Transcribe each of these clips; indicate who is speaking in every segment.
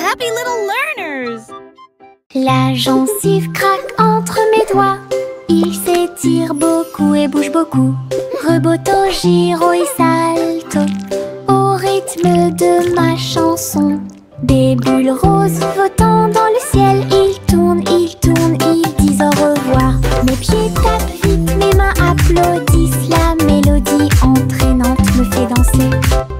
Speaker 1: happy little learners!
Speaker 2: La gencive craque entre mes doigts. Il s'étire beaucoup et bouge beaucoup. Reboto, giro et salto au rythme de ma chanson. Des bulles roses flottant dans le ciel. Ils tournent, ils disent au revoir. Mes pieds tapent vite, mes mains applaudissent. La mélodie entraînante me fait danser.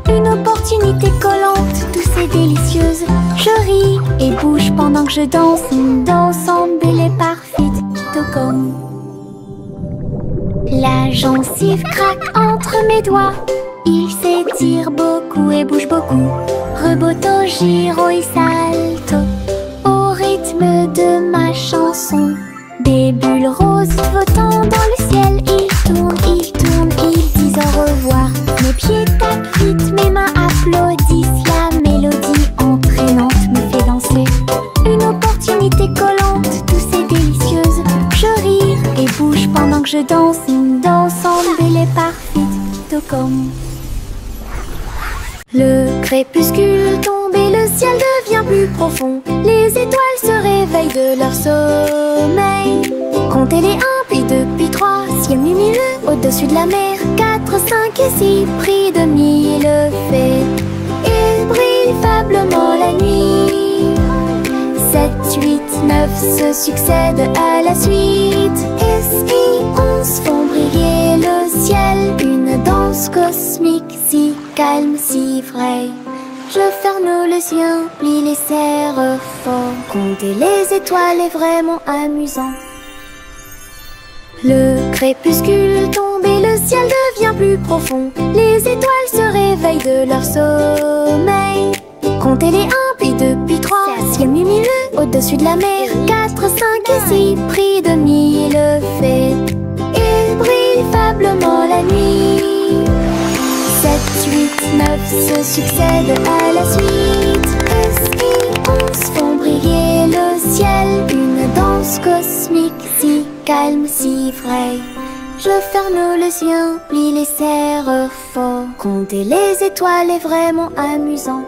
Speaker 2: Une opportunité collante, douce et délicieuse. Je ris et bouge pendant que je danse. Une danse belle et parfaite, tout comme. La gencive craque entre mes doigts. Il s'étire beaucoup et bouge beaucoup. Reboto, giro et salto au rythme de ma chanson. Des bulles roses flottant dans le ciel. Ils tournent, ils disent au revoir. Mes pieds tapent vite, mes mains applaudissent. La mélodie entraînante me fait danser. Une opportunité collante, douce et délicieuse. Je ris et bouge pendant que je danse. Une danse belle et parfaite, tout comme. Le crépuscule tombe et le ciel devient plus profond. Les étoiles se réveillent de leur sommeil. Comptez les 1, puis 2, puis 3. Ciel lumineux au-dessus de la mer. 4, 5 et 6, pris de mille fées. Il brille faiblement la nuit. 7, 8, 9 se succèdent à la suite. Et si 11 font briller le ciel. Une danse cosmique si calme, si vraie. Je ferme les yeux, plie les serres fort. Compter les étoiles est vraiment amusant. Le crépuscule tombe et le ciel devient plus profond. Les étoiles se réveillent de leur sommeil. Comptez les 1, puis 2, puis 3. Ciel lumineux au-dessus de la mer. 4, 5 et 6, pris de mille fées. Il brille faiblement la nuit. 7, 8, 9 se succèdent à la suite. Et si 11 font briller le ciel. Une danse cosmique si calme, si vraie. Je ferme les yeux, plie les serres fort. Compter les étoiles est vraiment amusant.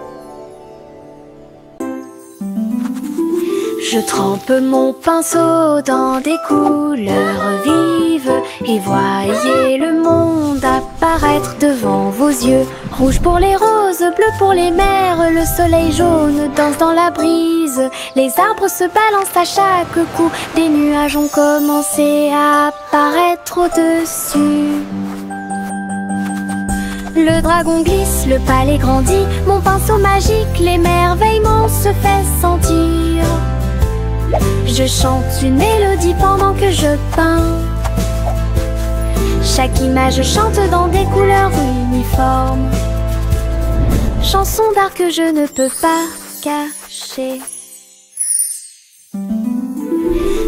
Speaker 2: Je trempe mon pinceau dans des couleurs vives et voyez le monde apparaître devant vos yeux. Rouge pour les roses, bleu pour les mers, le soleil jaune danse dans la brise. Les arbres se balancent à chaque coup, des nuages ont commencé à apparaître au-dessus. Le dragon glisse, le palais grandit, mon pinceau magique, l'émerveillement se fait sentir. Je chante une mélodie pendant que je peins. Chaque image chante dans des couleurs uniformes. Chanson d'art que je ne peux pas cacher.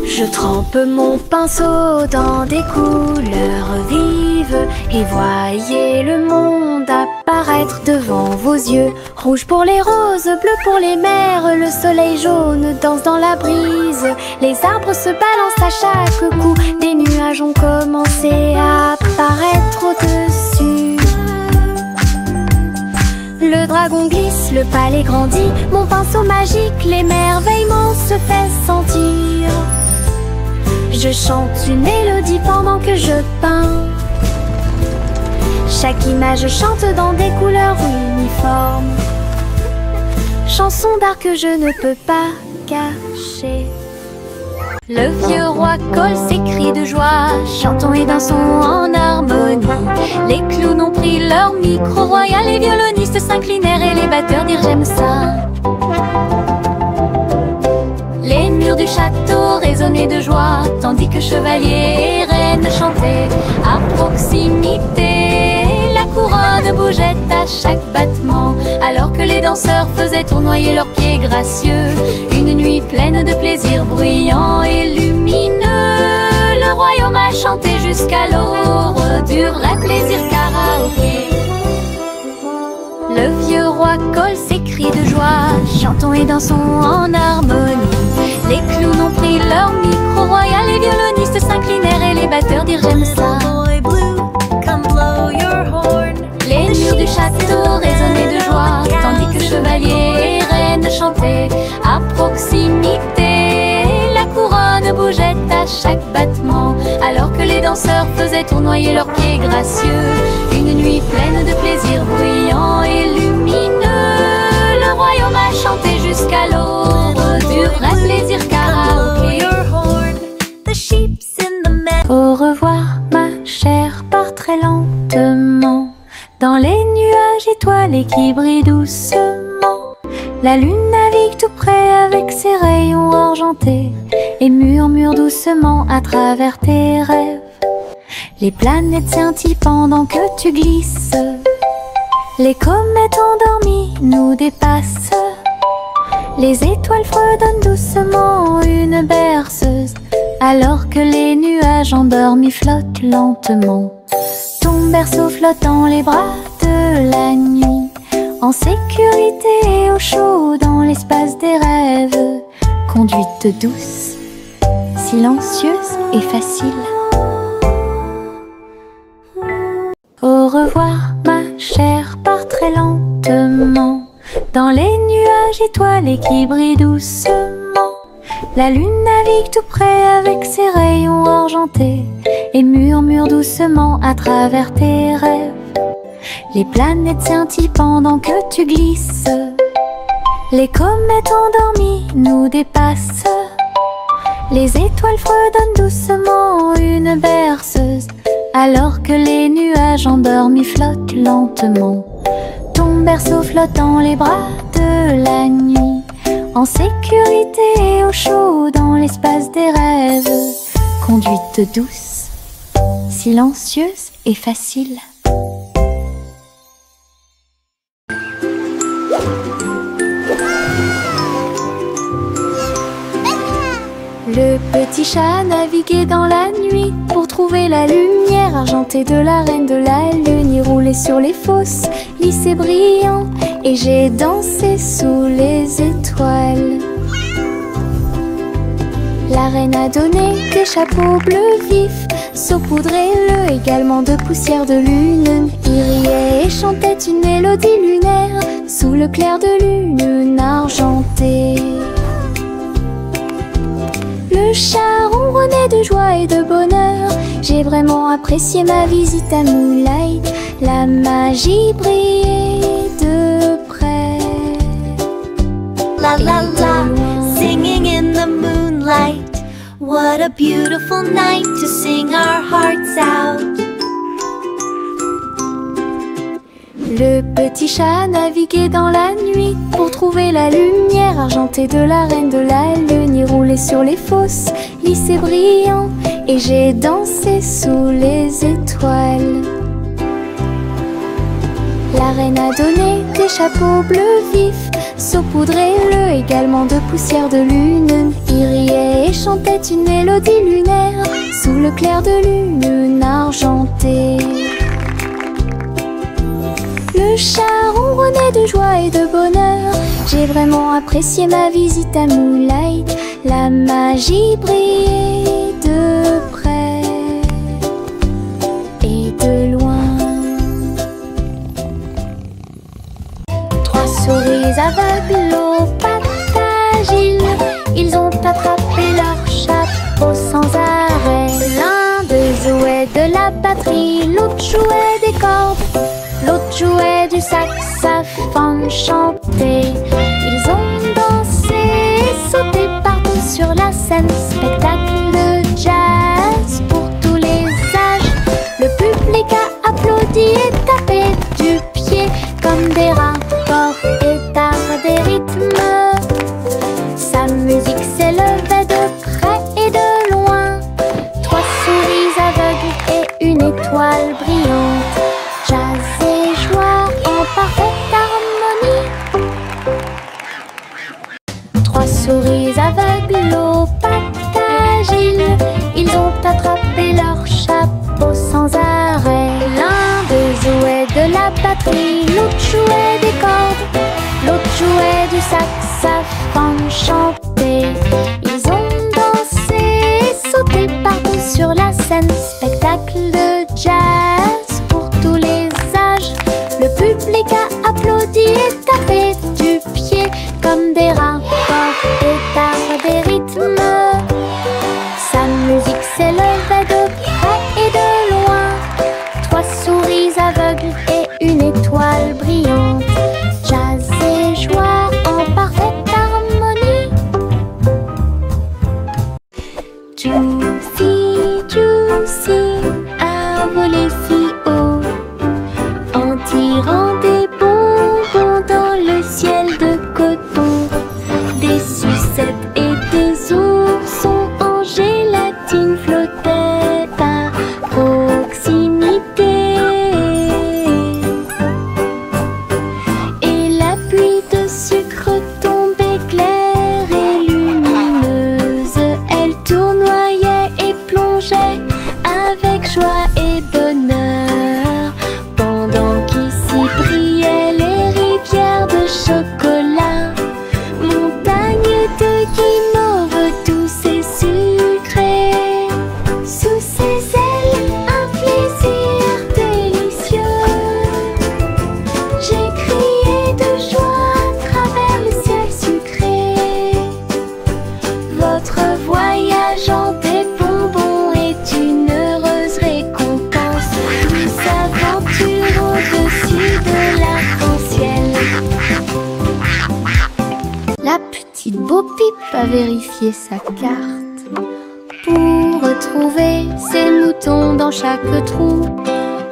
Speaker 2: Je trempe mon pinceau dans des couleurs vives et voyez le monde apparaître devant vos yeux. Rouge pour les roses, bleu pour les mers, le soleil jaune danse dans la brise. Les arbres se balancent à chaque coup, des nuages ont commencé à apparaître au-dessus. Le dragon glisse, le palais grandit, mon pinceau magique, l'émerveillement se fait sentir. Je chante une mélodie pendant que je peins. Chaque image chante dans des couleurs uniformes. Chanson d'art que je ne peux pas cacher. Le vieux roi colle ses cris de joie, chantons et dansons en harmonie. Les clowns ont pris leur micro royal, les violonistes s'inclinèrent et les batteurs dirent j'aime ça. Les murs du château résonnaient de joie, tandis que chevaliers et reines chantaient à proximité. La couronne bougeait à chaque battement, alors que les danseurs faisaient tournoyer leurs pieds gracieux. Une nuit pleine de plaisir bruyant et lumineux. Le royaume a chanté jusqu'à l'aube du vrai plaisir karaoké. Le vieux roi colle ses cris de joie, chantons et dansons en harmonie. Les clowns ont pris leur micro royal, les violonistes s'inclinèrent et les batteurs dirent j'aime ça. Les murs du château résonnaient de joie, tandis que chevaliers et reines chantaient chaque battement. Alors que les danseurs faisaient tournoyer leurs pieds gracieux, une nuit pleine de plaisir bruyant et lumineux, le royaume a chanté jusqu'à l'aube du vrai plaisir karaoké. Au revoir ma chère, pars très lentement dans les nuages étoilés qui brillent doucement. La lune navigue tout près avec ses rayons argentés et murmure doucement à travers tes rêves. Les planètes scintillent pendant que tu glisses, les comètes endormies nous dépassent. Les étoiles fredonnent doucement une berceuse, alors que les nuages endormis flottent lentement. Ton berceau flotte dans les bras de la nuit, en sécurité et au chaud dans l'espace des rêves. Conduite douce, silencieuse et facile. Au revoir ma chère, pars très lentement dans les nuages étoilés qui brillent doucement. La lune navigue tout près avec ses rayons argentés et murmure doucement à travers tes rêves. Les planètes scintillent pendant que tu glisses, les comètes endormies nous dépassent. Les étoiles fredonnent doucement une berceuse, alors que les nuages endormis flottent lentement. Ton berceau flotte dans les bras de la nuit, en sécurité et au chaud dans l'espace des rêves. Conduite douce, silencieuse et facile. Le petit chat naviguait dans la nuit pour trouver la lumière argentée de la reine de la lune. Il roulait sur les fosses, lissé brillant, et j'ai dansé sous les étoiles. La reine a donné des chapeaux bleus vifs, saupoudrez-le également de poussière de lune. Il riait et chantait une mélodie lunaire sous le clair de lune argentée. Le chat ronronnait de joie et de bonheur. J'ai vraiment apprécié ma visite à Moonlight. La magie brillait de près.
Speaker 1: La la la, singing in the moonlight. What a beautiful night to sing our hearts out.
Speaker 2: Le petit chat naviguait dans la nuit pour trouver la lumière argentée de la reine de la lune. Il roulait sur les fosses, lissé brillant, et j'ai dansé sous les étoiles. La reine a donné des chapeaux bleus vifs, saupoudrez-le également de poussière de lune. Il riait et chantait une mélodie lunaire sous le clair de lune argentée. Le chat ronronnait de joie et de bonheur. J'ai vraiment apprécié ma visite à Moonlight. La magie brillait de près et de loin. Trois souris aveugles aux pattes agiles, ils ont attrapé leur chapeau sans arrêt. L'un d'eux jouait de la batterie, l'autre jouait des cordes, l'autre jouait du saxophone chanté. Ils ont dansé et sauté partout sur la scène. Spectacle de jazz pour tous les âges. Le public a applaudi et tapé du pied comme des rats, portés par des rythmes. Sa musique s'élevait de près et de loin. Trois souris aveugles et une étoile brillante. Jazz et joie en parfaite harmonie. Trois souris aveugles aux pattes agiles, ils ont attrapé leur chapeau sans arrêt. L'un d'eux jouait de la batterie, l'autre jouait des cordes, l'autre jouait du saxophone chanté. Ils ont dansé et sauté partout sur la scène. Spectacle de jazz pour tous les âges. Le public a applaudi et tapé du pied comme des rats, portés par des rythmes. Sa musique La petite Bo-Peep a vérifié sa carte pour retrouver ses moutons dans chaque trou.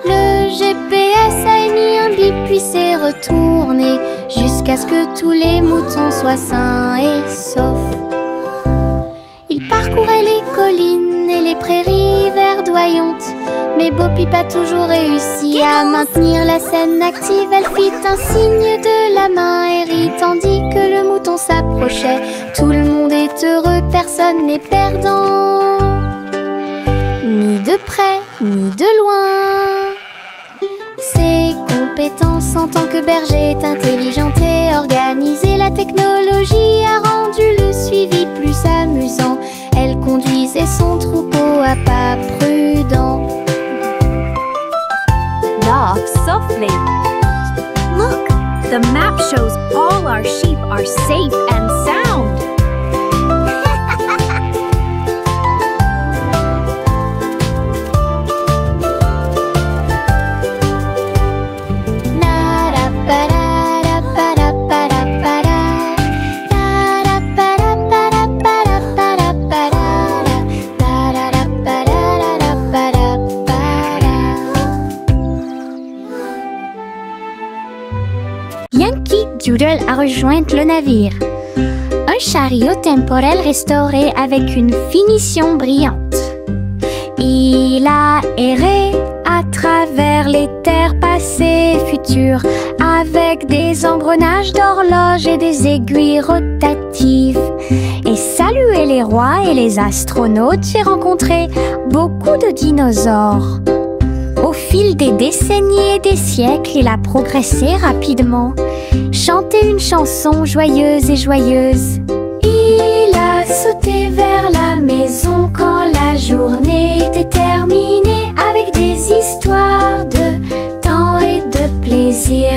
Speaker 2: Le GPS a émis un bip puis s'est retourné jusqu'à ce que tous les moutons soient sains et saufs. Il parcourait les collines et les prairies verdoyantes, mais Bo-Peep a toujours réussi à maintenir la scène active. Elle fit un signe de la main et rit tandis que le mouton s'approchait. Tout le monde est heureux, personne n'est perdant, ni de près, ni de loin. Ses compétences en tant que berger est intelligente et organisée. La technologie a rendu le suivi plus amusant. Elle conduisait son troupeau à pas prudents.
Speaker 3: Walk softly. Look, the map shows all our sheep are safe and sound.
Speaker 2: Yankee Doodle a rejoint le navire. Un chariot temporel restauré avec une finition brillante. Il a erré à travers les terres passées et futures, avec des engrenages d'horloge et des aiguilles rotatives. Et salué les rois et les astronautes, j'ai rencontré beaucoup de dinosaures. Au fil des décennies et des siècles, il a progressé rapidement, chanté une chanson joyeuse et joyeuse. Il a sauté vers la maison quand la journée était terminée, avec des histoires de temps et de plaisir.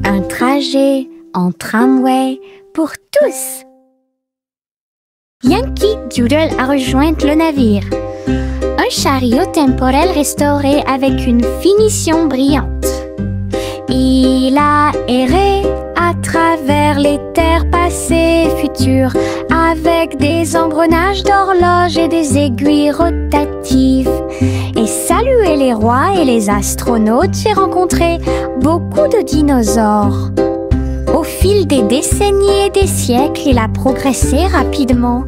Speaker 2: Un trajet en tramway pour tous. Yankee Doodle a rejoint le navire. Un chariot temporel restauré avec une finition brillante. Il a erré à travers les terres passées et futures, avec des engrenages d'horloge et des aiguilles rotatives. Et salué les rois et les astronautes, j'ai rencontré beaucoup de dinosaures. Au fil des décennies et des siècles, il a progressé rapidement,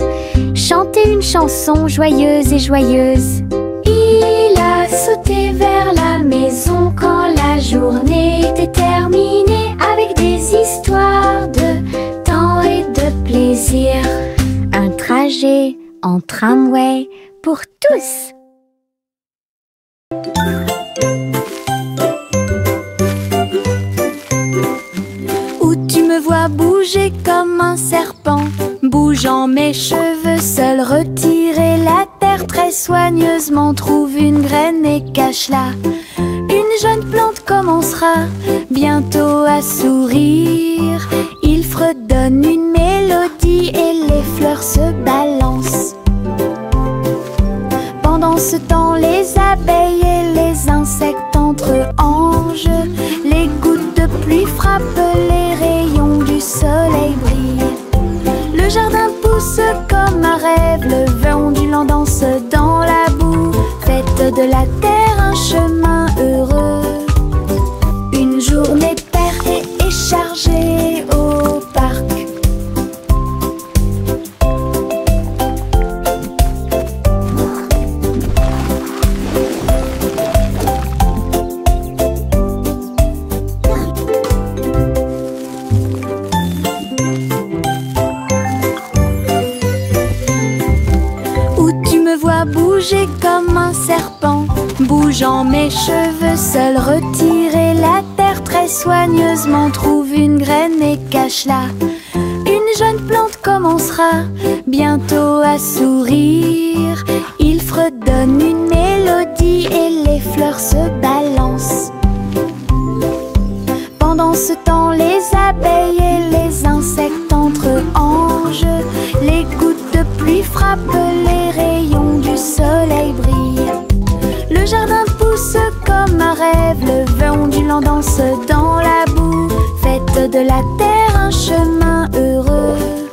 Speaker 2: chanté une chanson joyeuse et joyeuse. Il a sauté vers la maison quand la journée était terminée, avec des histoires de temps et de plaisir. Un trajet en tramway pour tous. Où tu me vois bouger comme un serpent, bougeant mes cheveux, seul retirer la terre très soigneusement, trouve une graine et cache-la. Une jeune plante commencera bientôt à sourire. Il fredonne une mélodie et les fleurs se balancent. Pendant ce temps, les abeilles et les insectes entre anges. Les gouttes de pluie frappent, les rayons du soleil brillent. Le jardin pousse comme un rêve, le vent ondulant danse dans la boue. Faites de la terre un chemin heureux. Une journée perte et chargée au parc. Bouger comme un serpent, bougeant mes cheveux, seul retirer la terre très soigneusement, trouve une graine et cache-la. Une jeune plante commencera bientôt à sourire. Il fredonne une mélodie et les fleurs se balancent. Pendant ce temps, les abeilles et les insectes entre anges. Les gouttes de pluie frappent, les rayons du soleil brillent. Le jardin pousse comme un rêve, le vent ondulant danse dans la boue. Faites de la terre un chemin heureux.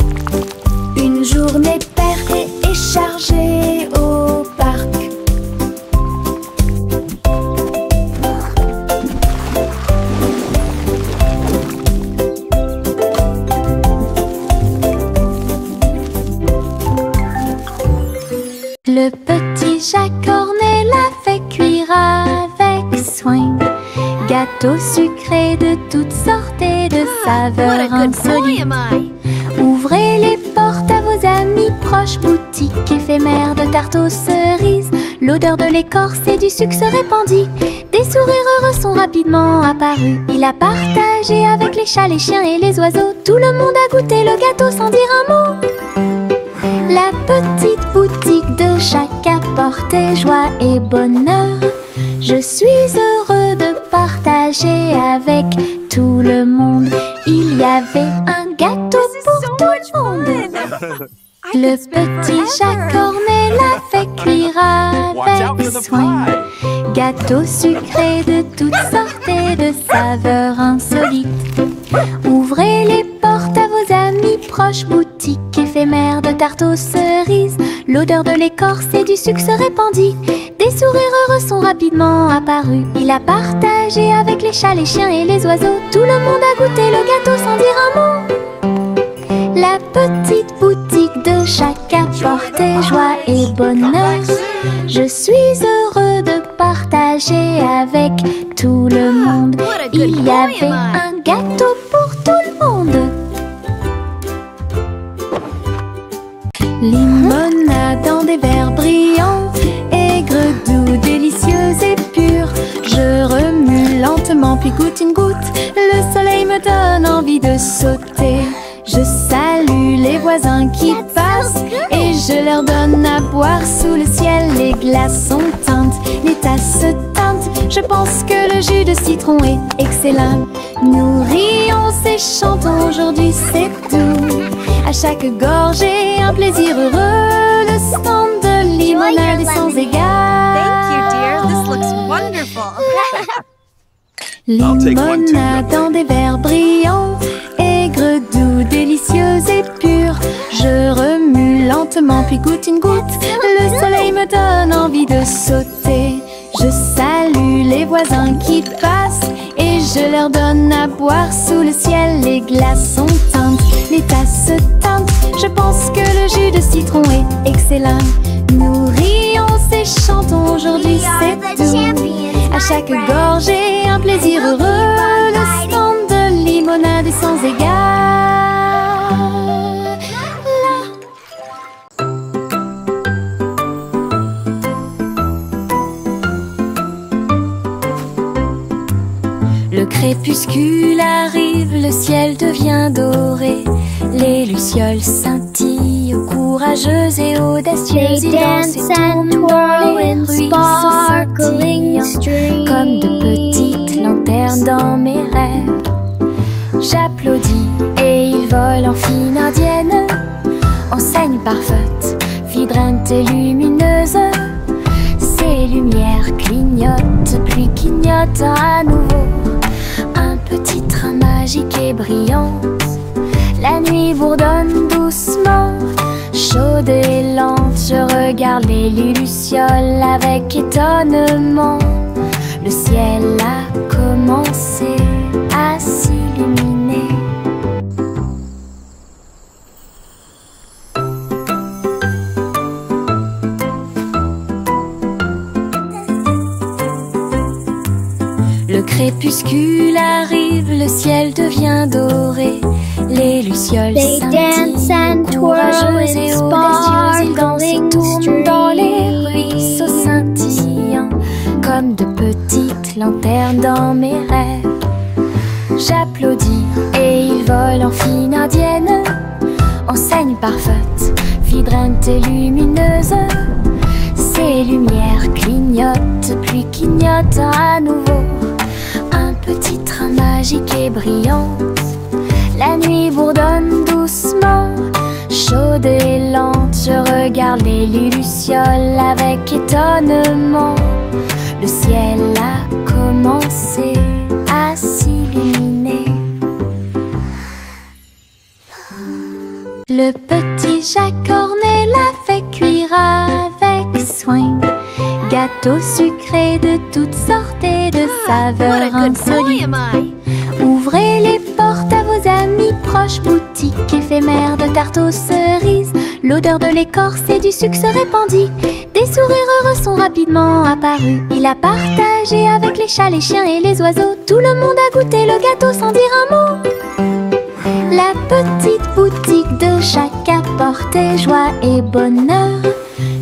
Speaker 2: Le petit Jacques Cornet l'a fait cuire avec soin. Gâteau sucré de toutes sortes et de saveurs insolites. Ouvrez les portes à vos amis proches, boutique éphémère de tarte aux cerises. L'odeur de l'écorce et du sucre se répandit. Des sourires heureux sont rapidement apparus. Il a partagé avec les chats, les chiens et les oiseaux. Tout le monde a goûté le gâteau sans dire un mot. La petite boutique de Jacques apportait joie et bonheur. Je suis heureux de partager avec tout le monde. Il y avait un gâteau pour tout le monde. Le petit Jacques Cornet l'a fait cuire avec soin. Gâteau sucré de toutes sortes et de saveurs insolites. Ouvrez les portes à vos amis proches, boutique éphémère de tarte aux cerises. L'odeur de l'écorce et du sucre se répandit. Des sourires heureux sont rapidement apparus. Il a partagé avec les chats, les chiens et les oiseaux. Tout le monde a goûté le gâteau sans dire un mot. La petite boutique de Jacques apportait joie et bonheur. Je suis heureux de partager avec tout le monde. Il y avait un gâteau pour tout le monde. Limonade dans des verres brillants, aigre, doux, délicieuse et pure. Je remue lentement puis goûte une goutte. Le soleil me donne envie de sauter. Je salue les voisins qui passent et je leur donne à boire sous le ciel. Les glaçons teintent, les tasses se teintent. Je pense que le jus de citron est excellent. Nous rions et chantons, aujourd'hui c'est tout. À chaque gorgée, un plaisir heureux. Le stand de limonade est sans égal.
Speaker 3: Thank you, dear. This looks wonderful.
Speaker 2: Limonade dans des verres brillants, aigre, doux, délicieuse et pure. Je remue lentement puis goûte une goutte. Le soleil me donne envie de sauter. Je salue les voisins qui passent et je leur donne à boire sous le ciel. Les glaçons teintent, les tasses se teintent. Je pense que le jus de citron est excellent. Nous rions et chantons, aujourd'hui c'est tout. À chaque gorgée, un plaisir heureux. Le stand de limonade est sans égal. Le crépuscule arrive, le ciel devient doré. Les lucioles scintillent, courageuses et audacieuses. Ils dansent et tournent dans les ruisseaux scintillants, comme de petites lanternes dans mes rêves. J'applaudis et ils volent en fine indienne. Enseigne parfaite, vibrante et lumineuse. Ces lumières clignotent, puis clignotent à nouveau. Un petit train magique et brillant. La nuit bourdonne doucement, chaude et lente. Je regarde les lucioles avec étonnement. Le ciel a commencé à s'illuminer. Le crépuscule arrive, le ciel devient doré. Les lucioles scintillent, courageuses et audacieuses. Ils dansent et tournent dans les ruisseaux scintillants, comme de petites lanternes dans mes rêves. J'applaudis et ils volent en fine indienne. Enseigne parfaite, vibrante et lumineuse. Ces lumières clignotent, puis clignotent à nouveau. Un petit train magique et brillant. La nuit bourdonne doucement, chaude et lente. Je regarde les lucioles avec étonnement. Le ciel a commencé à s'illuminer. Le petit Jacques Cornet l'a fait cuire avec soin. Gâteau sucré de toutes sortes et de saveurs insolites. Ouvrez les portes à vos amis proche, boutique éphémère de tarte aux cerises. L'odeur de l'écorce et du sucre se répandit. Des sourires heureux sont rapidement apparus. Il a partagé avec les chats, les chiens et les oiseaux. Tout le monde a goûté le gâteau sans dire un mot. La petite boutique de chaque apportait joie et bonheur.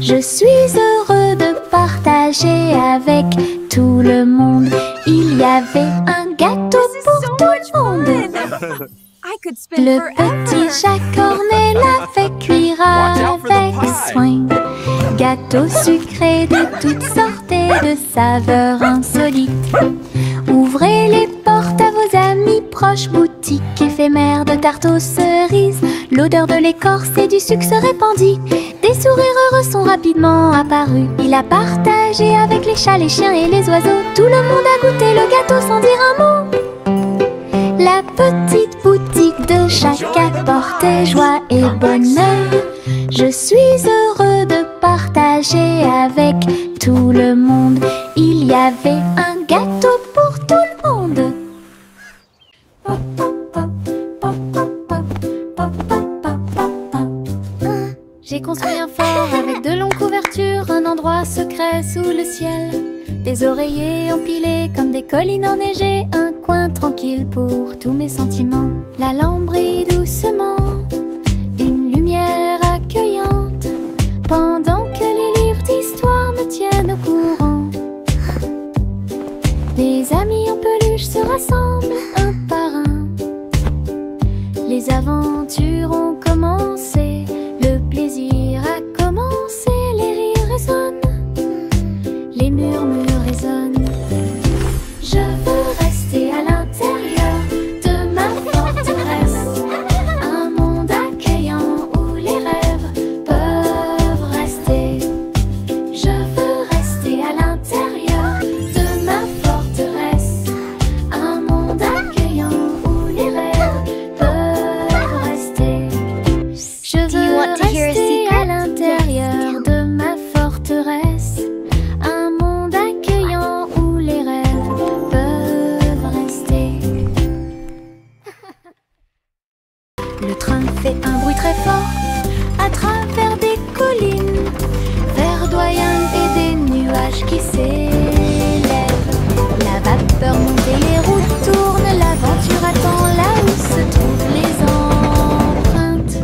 Speaker 2: Je suis heureux de partager avec tout le monde. Il y avait un gâteau pour tout le monde. Le petit Jacques orné l'a fait cuire avec soin. Gâteau sucré de toutes sortes et de saveurs insolites. Ouvrez les portes à vos amis proches, boutique éphémère de tarte aux cerises. L'odeur de l'écorce et du sucre se répandit. Des sourires heureux sont rapidement apparus. Il a partagé avec les chats, les chiens et les oiseaux. Tout le monde a goûté le gâteau sans dire un mot. La petite boutique de chaque apportait joie et bonheur. Je suis heureux de partager avec tout le monde. Il y avait un gâteau pour tout le monde. J'ai construit un fort avec de longues couvertures, un endroit secret sous le ciel. Des oreillers empilés comme des collines enneigées, un coin tranquille pour tous mes sentiments. La lampe brille doucement, une lumière accueillante, pendant que les livres d'histoire me tiennent au courant. Les amis en peluche se rassemblent un par un. Les aventures ont commencé, le plaisir a commencé, les rires résonnent, les murmures résonnent. Je veux rester à l'intérieur de ma forteresse, un monde accueillant où les rêves peuvent rester. Je veux rester à l'intérieur de ma forteresse, un monde accueillant où les rêves peuvent rester. Je veux rester à l'intérieur de ma forteresse, un monde accueillant où les rêves peuvent rester. Le train fait un bruit très fort à travers des collines verdoyantes et des nuages qui s'élèvent. La vapeur monte et les roues tournent, l'aventure attend là où se trouvent les empreintes.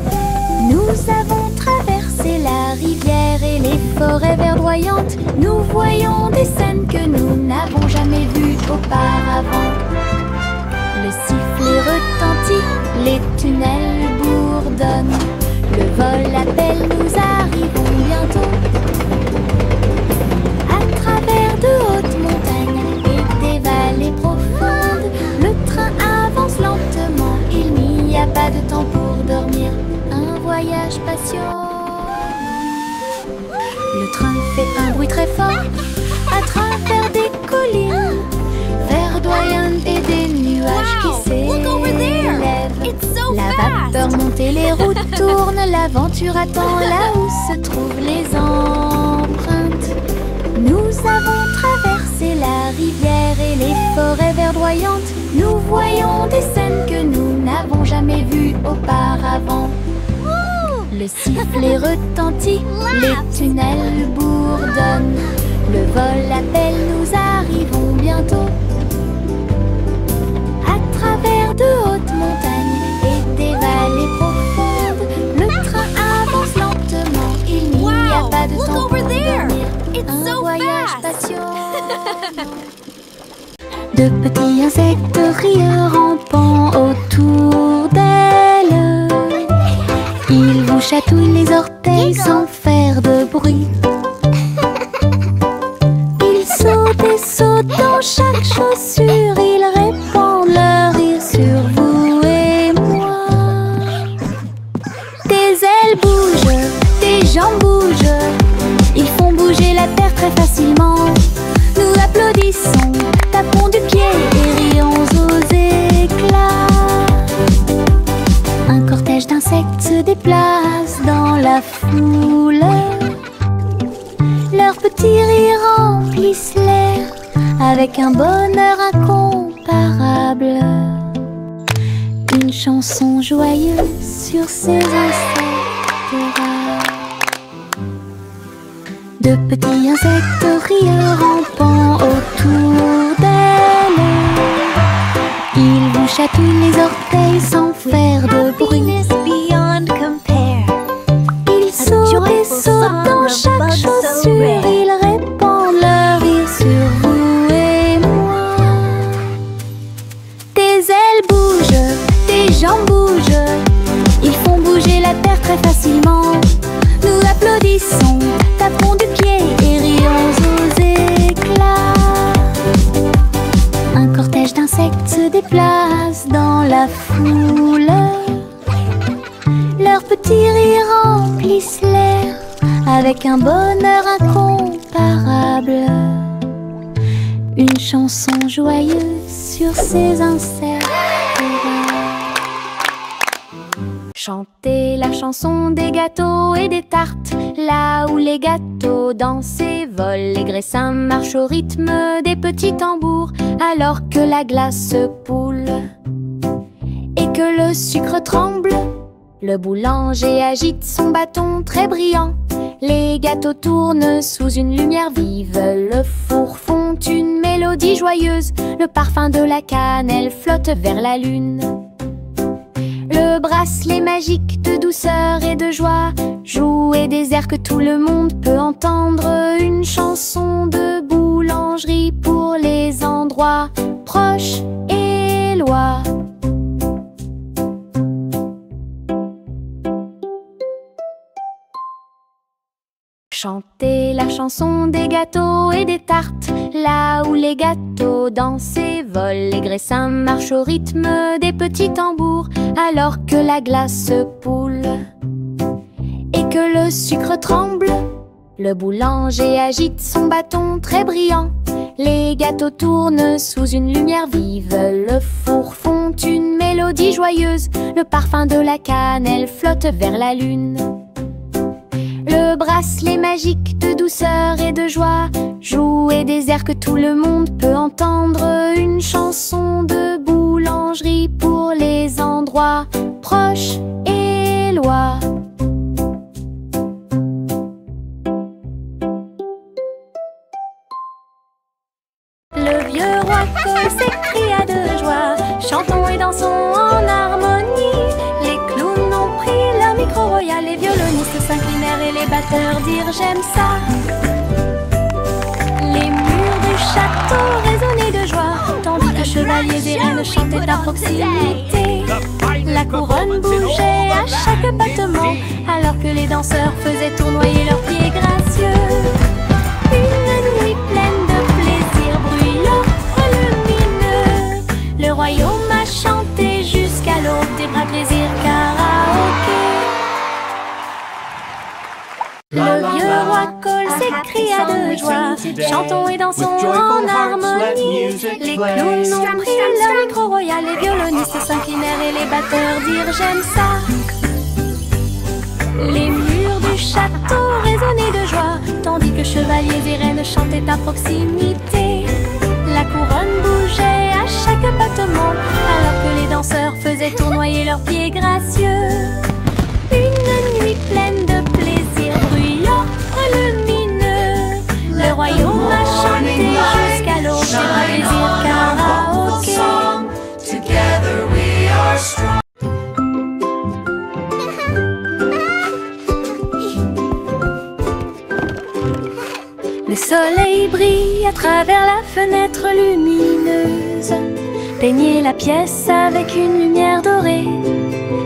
Speaker 2: Nous avons traversé la rivière et les forêts verdoyantes. Nous voyons des scènes que nous n'avons jamais vues auparavant. Le sifflet retentit, les tunnels bourdonnent. Le vol appelle, nous arrivons bientôt. À travers de hautes montagnes et des vallées profondes, le train avance lentement, il n'y a pas de temps pour dormir. Un voyage patient. Le train fait un bruit très fort à travers des collines verdoyantes et des nuages qui s'élèvent. La vapeur monte et les routes tournent, l'aventure attend là où se trouvent les empreintes. Nous avons traversé la rivière et les forêts verdoyantes. Nous voyons des scènes que nous n'avons jamais vues auparavant. Le sifflet retentit, les tunnels bourdonnent. Le vol appelle, nous arrivons bientôt. À travers de hautes montagnes et des vallées profondes, le train avance lentement, il n'y a pas de temps pour dormir. Un voyage patient. De petits insectes rieurs rampant autour d'elle. Ils vous chatouillent les orteils sans faire de bruit. Ils sautent et sautent dans chaque chaussure. Ils répandent leur rire sur vous et moi. Des ailes bougent, des jambes bougent. Ils font bouger la terre très facilement. Nous applaudissons, tapons du pied et rions aux éclats. Un cortège d'insectes se déplace dans la foule. Leurs petits rires remplissent l'air avec un bonheur incomparable. Une chanson joyeuse sur ces insectes rares. De petits insectes rieurs rampant autour d'elle. Ils vous chatouillent les orteils sans faire de bruit.
Speaker 1: Beyond compare.
Speaker 2: Ils sautent et sautent dans chaque chaussure. Ils répandent leur rire sur vous et moi. Tes ailes bougent, tes jambes bougent. Ils font bouger la terre très facilement. Nous applaudissons, tapons du pied et rions aux éclats. Un cortège d'insectes se déplace dans la foule. Leurs petits rires remplissent l'air avec un bonheur incomparable. Une chanson joyeuse sur ces insectes rares. Chantez la chanson des gâteaux et des tartes. Là où les gâteaux dansent et volent, les graissins marchent au rythme des petits tambours. Alors que la glace se poule et que le sucre tremble, le boulanger agite son bâton très brillant. Les gâteaux tournent sous une lumière vive. Le four fond une mélodie joyeuse. Le parfum de la cannelle flotte vers la lune. Le bracelet magique de douceur et de joie joue et des airs que tout le monde peut entendre. Une chanson de boulangerie pour les endroits proches et loin. Chantez la chanson des gâteaux et des tartes. Là où les gâteaux dansent et volent, les graissins marchent au rythme des petits tambours. Alors que la glace se poule et que le sucre tremble, le boulanger agite son bâton très brillant. Les gâteaux tournent sous une lumière vive. Le four fond une mélodie joyeuse. Le parfum de la cannelle flotte vers la lune. Le bracelet magique de douceur et de joie joue et des airs que tout le monde peut entendre. Une chanson de boulangerie pour les endroits proches et loin. Le vieux roi Cole s'écria de joie. Chantons et dansons en harmonie. Les clowns ont pris leur micro royal. Les violonistes s'inclinèrent et les batteurs dirent j'aime ça. Les murs du château résonnaient de joie, tandis que chevaliers et reines chantaient à proximité. La couronne bougeait à chaque battement, alors que les danseurs faisaient tournoyer leurs pieds gracieux. Une nuit pleine de plaisir bruyant, lumineux. Le royaume a chanté jusqu'à l'aube des bras plaisir karaoké. Le vieux roi Cole s'écria de joie. Chantons et dansons en harmonie. Les clowns ont pris leur micro royal. Les violonistes s'inclinèrent et les batteurs dirent j'aime ça. Les murs du château résonnaient de joie, tandis que chevaliers et reines chantaient à proximité. La couronne bougeait à chaque battement, alors que les danseurs faisaient tournoyer leurs pieds gracieux. Une nuit pleine de plaisir bruyant, lumineux. Le royaume a chanté jusqu'à l'aube des bras plaisir karaoké.
Speaker 4: Together we are strong.
Speaker 2: Le soleil brille à travers la fenêtre lumineuse. Peignez la pièce avec une lumière dorée.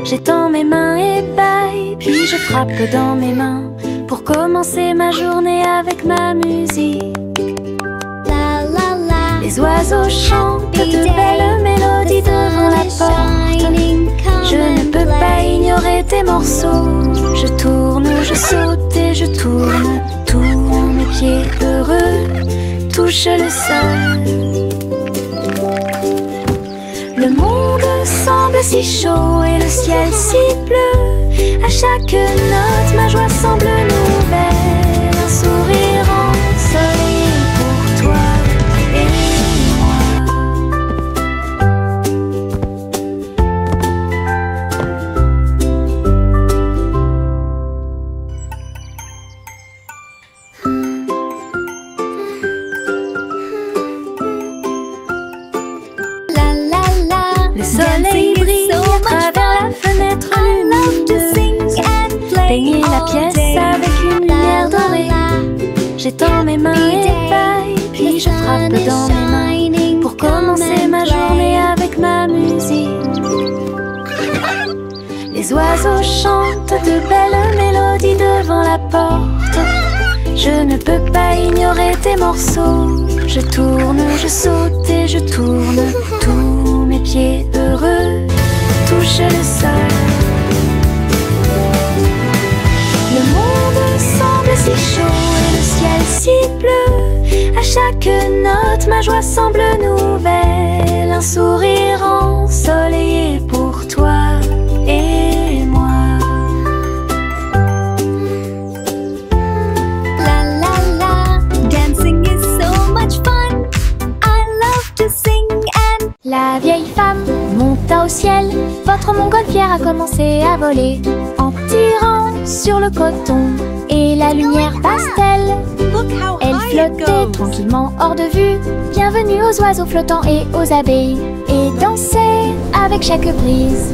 Speaker 2: J'étends mes mains et baille, puis je frappe dans mes mains pour commencer ma journée avec ma musique.
Speaker 1: La la la.
Speaker 2: Les oiseaux chantent de belles mélodies devant la porte. Je ne peux pas ignorer tes morceaux. Je tourne, je saute et je tourne. Tous mes pieds heureux touchent le sol. Le monde semble si chaud et le ciel si bleu. À chaque note, ma joie semble nouvelle. Un sourire ensoleillé pour toi et moi. la pièce avec une lumière dorée. J'étends mes mains et feuilles, puis je frappe dans mes mains pour commencer ma journée avec ma musique. Les oiseaux chantent de belles mélodies devant la porte. Je ne peux pas ignorer tes morceaux. Je tourne, je saute et je tourne. Tous mes pieds heureux touchent le sol. Le monde semble si chaud et le ciel si bleu. À chaque note, ma joie semble nouvelle. Un sourire ensoleillé pour toi et moi.
Speaker 1: La la la, dancing is so much fun. I love to sing and
Speaker 2: La vieille femme monta au ciel. Votre montgolfière a commencé à voler en tirant sur le coton et la lumière pastel.
Speaker 1: look how
Speaker 2: Elle
Speaker 1: high it
Speaker 2: flottait
Speaker 1: goes.
Speaker 2: tranquillement hors de vue. Bienvenue aux oiseaux flottants et aux abeilles. Et dansait avec chaque brise.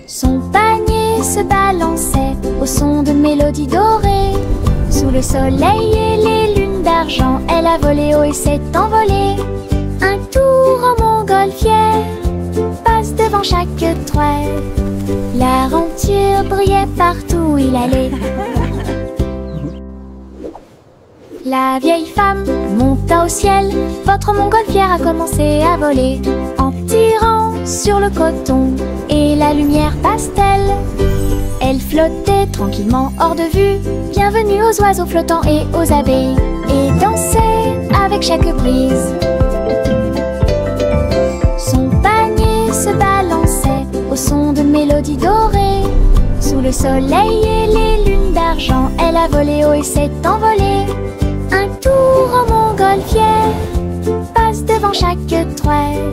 Speaker 2: Son panier se balançait au son de mélodies dorées. Sous le soleil et les lunes d'argent, elle a volé haut et s'est envolée. Un tour en montgolfière passe devant chaque toile. La renture brillait partout où il allait. La vieille femme monta au ciel. Votre montgolfière a commencé à voler en tirant sur le coton et la lumière pastel. Elle flottait tranquillement hors de vue. Bienvenue aux oiseaux flottants et aux abeilles. Et dansait avec chaque brise. Son panier se balançait au son de mélodies dorées. Sous le soleil et les lunes d'argent, elle a volé haut et s'est envolée. Un tour en montgolfière passe devant chaque toile.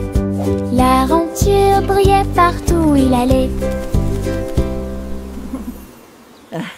Speaker 2: La renture brillait partout où il allait.